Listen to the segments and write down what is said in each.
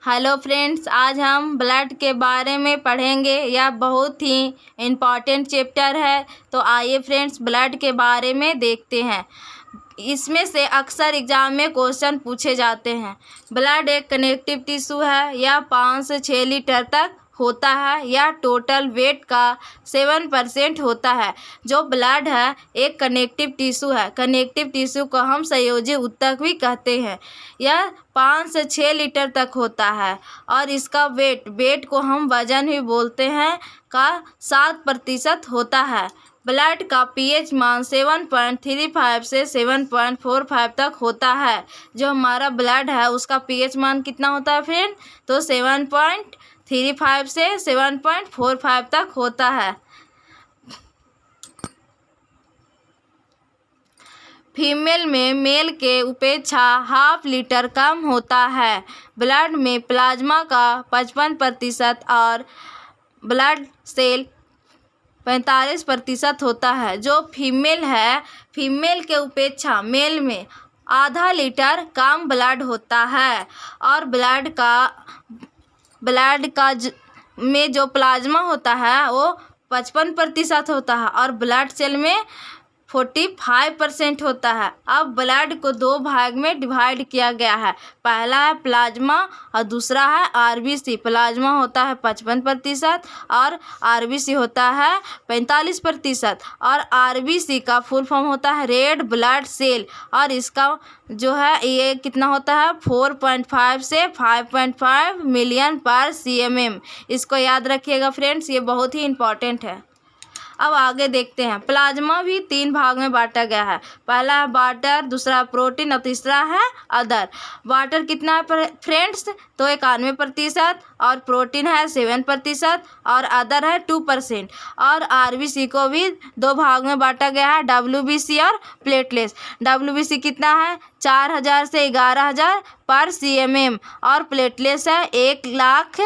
Hello friends, आज हम blood के बारे में पढ़ेंगे। यह बहुत ही इम्पॉर्टेंट चैप्टर है। तो आइए फ्रेंड्स, ब्लड के बारे में देखते हैं। इसमें से अक्सर एग्जाम में क्वेश्चन पूछे जाते हैं। ब्लड एक कनेक्टिव टिश्यू है। यह 5 से 6 लीटर तक होता है। यह टोटल वेट का 7% होता है। जो ब्लड है एक कनेक्टिव टिश्यू है। कनेक्टिव टिश्यू को हम संयोजी ऊतक भी कहते हैं। यह 5 से 6 लीटर तक होता है और इसका वेट को हम वजन भी बोलते हैं का 7% होता है। ब्लड का पीएच मान 7.35 से 7.45 तक होता है। जो हमारा ब्लड है उसका पीएच मान कितना होता है फ्रेंड? तो 7.35 से 7.45 तक होता है। फीमेल में मेल के अपेक्षा ½ लीटर कम होता है। ब्लड में प्लाज्मा का 55% और ब्लड सेल 45% होता है। जो फीमेल है, फीमेल के अपेक्षा मेल में ½ लीटर कम ब्लड होता है। और ब्लड का में जो प्लाज्मा होता है वो 55% होता है और ब्लड सेल में 45% होता है। अब ब्लड को 2 भाग में डिवाइड किया गया है। पहला है प्लाज्मा और दूसरा है आरबीसी। प्लाज्मा होता है 55% और आरबीसी होता है 45%। और आरबीसी का फुल फॉर्म होता है रेड ब्लड सेल और इसका जो है ये कितना होता है 4.5 से 5.5 मिलियन पर सीएमएम। इसको याद रखिएगा फ्रेंड्स, ये बहुत ही इम्पॉर्टेंट है। अब आगे देखते हैं। प्लाज्मा भी 3 भाग में बांटा गया है। पहला है वाटर, दूसरा प्रोटीन और तीसरा है अदर। वाटर कितना है फ्रेंड्स? तो 91% और प्रोटीन है 7% और अदर है 2%। और आरबीसी को भी 2 भाग में बांटा गया है, डब्ल्यूबीसी और प्लेटलेट्स। डब्ल्यूबीसी कितना है 4000 से 11000 पर सीएमएम और प्लेटलेट्स है 1 लाख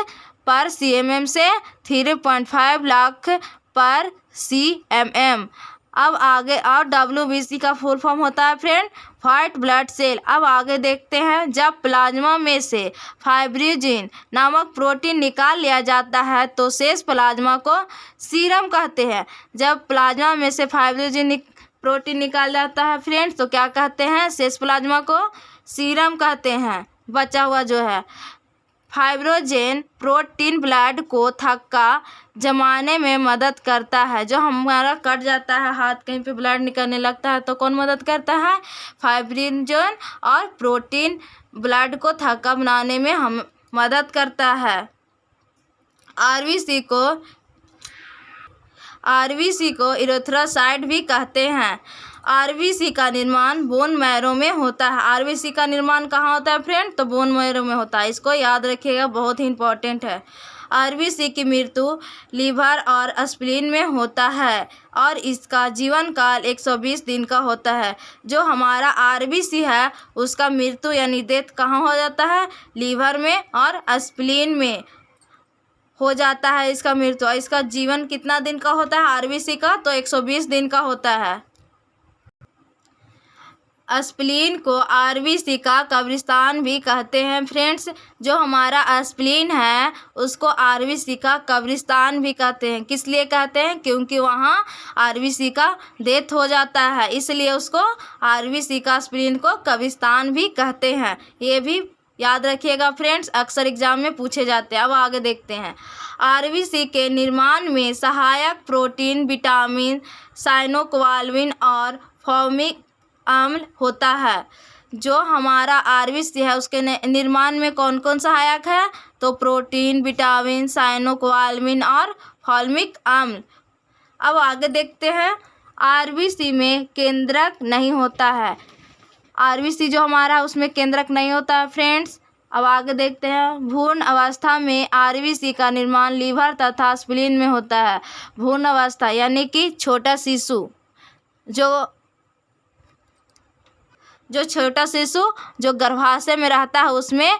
पर सीएमएम से 3.5 लाख पर सीएमएम। अब आगे और डब्ल्यूबीसी का फुल फॉर्म होता है फ्रेंड व्हाइट ब्लड सेल। अब आगे देखते हैं। जब प्लाज्मा में से फाइब्रिनोजेन नामक प्रोटीन निकाल लिया जाता है तो शेष प्लाज्मा को सीरम कहते हैं। जब प्लाज्मा में से फाइब्रिनोजेन प्रोटीन निकाल जाता है फ्रेंड्स तो क्या कहते हैं? शेष प्लाज्मा को सीरम कहते हैं। बचा हुआ जो है फाइब्रिनोजेन प्रोटीन ब्लड को थक्का जमाने में मदद करता है। जो हमारा कट जाता है हाथ, कहीं पे ब्लड निकलने लगता है तो कौन मदद करता है? फाइब्रिनोजेन और प्रोटीन ब्लड को थक्का बनाने में हम मदद करता है। आरबीसी को इरिथ्रोसाइट भी कहते हैं। आरबीसी का निर्माण बोन मैरो में होता है। आरबीसी का निर्माण कहाँ होता है फ्रेंड? तो बोन मैरो में होता है। इसको याद रखिएगा, बहुत ही इम्पोर्टेंट है। आरबीसी की मृत्यु लीवर और स्प्लीन में होता है और इसका जीवन काल 120 दिन का होता है। जो हमारा आरबीसी है उसका मृत्यु यानी डेथ कहाँ हो जाता है? लीवर में और स्प्लीन में हो जाता है इसका मृत्यु। और इसका जीवन कितना दिन का होता है आरबीसी का? तो 120 दिन का होता है। स्प्लीन को आरबीसी का कब्रिस्तान भी कहते हैं फ्रेंड्स। जो हमारा स्प्लीन है उसको आरबीसी का कब्रिस्तान भी कहते हैं। किस लिए कहते हैं? क्योंकि वहाँ आरबीसी का डेथ हो जाता है, इसलिए उसको आरबीसी का स्प्लीन को कब्रिस्तान भी कहते हैं। ये भी याद रखिएगा फ्रेंड्स, अक्सर एग्जाम में पूछे जाते हैं। अब आगे देखते हैं। आरबीसी के निर्माण में सहायक प्रोटीन, विटामिन, साइनोक्वाल्विन और फॉर्मिक अम्ल होता है। जो हमारा आरबीसी है उसके निर्माण में कौन कौन सहायक है? तो प्रोटीन, विटामिन, साइनोक्वाल्विन और फॉर्मिक अम्ल। अब आगे देखते हैं। आरबीसी में केंद्रक नहीं होता है। आरबीसी जो हमारा उसमें केंद्रक नहीं होता है फ्रेंड्स। अब आगे देखते हैं। भ्रूण अवस्था में आरबीसी का निर्माण लीवर तथा स्प्लीन में होता है। भ्रूण अवस्था यानी कि छोटा शिशु, जो छोटा शिशु जो गर्भाशय में रहता है उसमें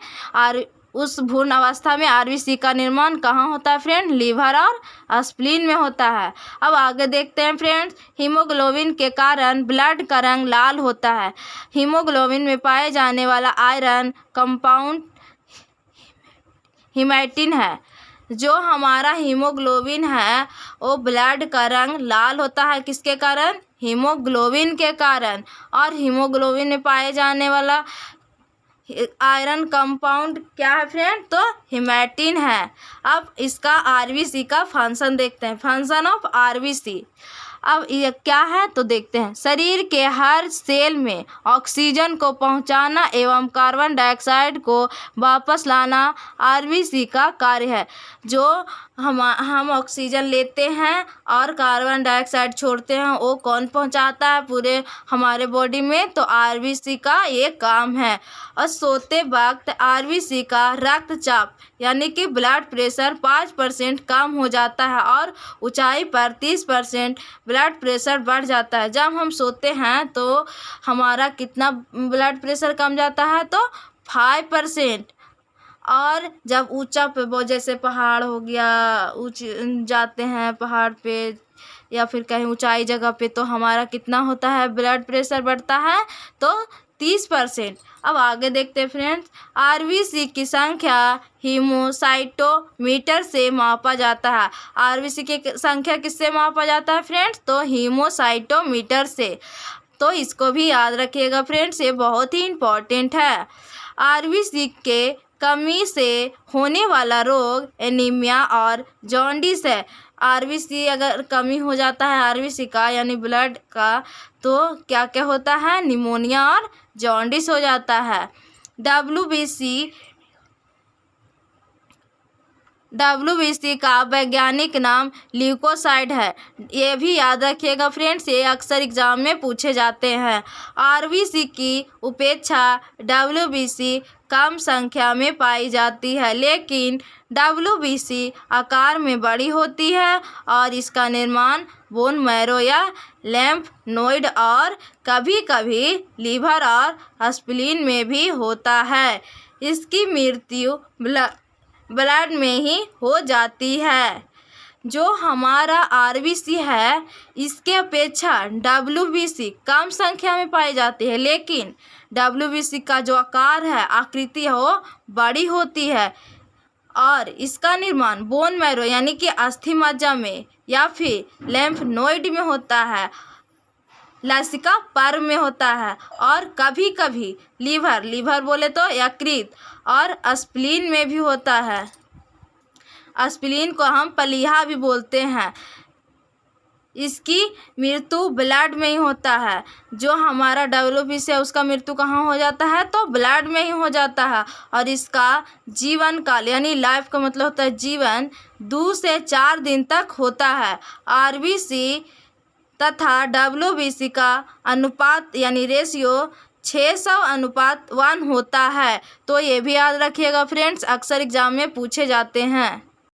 उस भ्रूण अवस्था में आरबीसी का निर्माण कहाँ होता है फ्रेंड? लीवर और स्प्लीन में होता है। अब आगे देखते हैं फ्रेंड्स। हीमोग्लोबिन के कारण ब्लड का रंग लाल होता है। हीमोग्लोबिन में पाए जाने वाला आयरन कंपाउंड हीमैटिन है। जो हमारा हीमोग्लोबिन है वो ब्लड का रंग लाल होता है, किसके कारण? हीमोग्लोबिन के कारण। और हीमोग्लोबिन में पाए जाने वाला आयरन कंपाउंड क्या है फ्रेंड? तो हीमैटिन है। अब इसका आरबीसी का फंक्शन देखते हैं, फंक्शन ऑफ आरबीसी। अब ये क्या है तो देखते हैं। शरीर के हर सेल में ऑक्सीजन को पहुंचाना एवं कार्बन डाइऑक्साइड को वापस लाना आरबीसी का कार्य है। जो हम ऑक्सीजन लेते हैं और कार्बन डाइऑक्साइड छोड़ते हैं, वो कौन पहुंचाता है पूरे हमारे बॉडी में? तो आरबीसी का ये काम है। और सोते वक्त आरबीसी का रक्तचाप यानी कि ब्लड प्रेशर 5% कम हो जाता है और ऊंचाई पर 30% ब्लड प्रेशर बढ़ जाता है। जब हम सोते हैं तो हमारा कितना ब्लड प्रेशर कम जाता है? तो 5%। और जब ऊंचा पे जैसे पहाड़ हो गया, जाते हैं पहाड़ पे या फिर कहीं ऊंचाई जगह पे, तो हमारा कितना होता है ब्लड प्रेशर बढ़ता है? तो 30%। अब आगे देखते हैं फ्रेंड्स। आरबीसी की संख्या हीमोसाइटोमीटर से मापा जाता है। आरबीसी की संख्या किससे मापा जाता है फ्रेंड्स? तो हीमोसाइटोमीटर से। तो इसको भी याद रखिएगा फ्रेंड्स, ये बहुत ही इम्पोर्टेंट है। आरबीसी के कमी से होने वाला रोग एनीमिया और जॉन्डिस है। आरबीसी अगर कमी हो जाता है आरबीसी का यानी ब्लड का, तो क्या क्या होता है? निमोनिया और जॉन्डिस हो जाता है। डब्ल्यूबीसी का वैज्ञानिक नाम ल्यूकोसाइड है। ये भी याद रखिएगा फ्रेंड्स, ये अक्सर एग्जाम में पूछे जाते हैं। आरबीसी की उपेक्षा डब्ल्यूबीसी कम संख्या में पाई जाती है, लेकिन डब्ल्यूबीसी आकार में बड़ी होती है और इसका निर्माण बोन मैरो या लैम्फ नोड और कभी कभी लीवर और स्प्लीन में भी होता है। इसकी मृत्यु ब्लड में ही हो जाती है। जो हमारा आरबीसी है इसके अपेक्षा डब्ल्यूबीसी कम संख्या में पाई जाती है, लेकिन डब्ल्यूबीसी का जो आकार है, आकृति है, वो बड़ी होती है और इसका निर्माण बोन मैरो यानी कि अस्थि मज्जा में या फिर लैम्फ नोड में होता है, लसिका पर्व में होता है और कभी कभी लीवर बोले तो यकृत और स्प्लीन में भी होता है। स्प्लीन को हम प्लीहा भी बोलते हैं। इसकी मृत्यु ब्लड में ही होता है। जो हमारा डब्ल्यूबीसी है उसका मृत्यु कहाँ हो जाता है? तो ब्लड में ही हो जाता है। और इसका जीवन काल यानी लाइफ का मतलब होता है जीवन 2 से 4 दिन तक होता है। आरबीसी तथा डब्ल्यूबीसी का अनुपात यानी रेशियो 600:1 होता है। तो ये भी याद रखिएगा फ्रेंड्स, अक्सर एग्जाम में पूछे जाते हैं।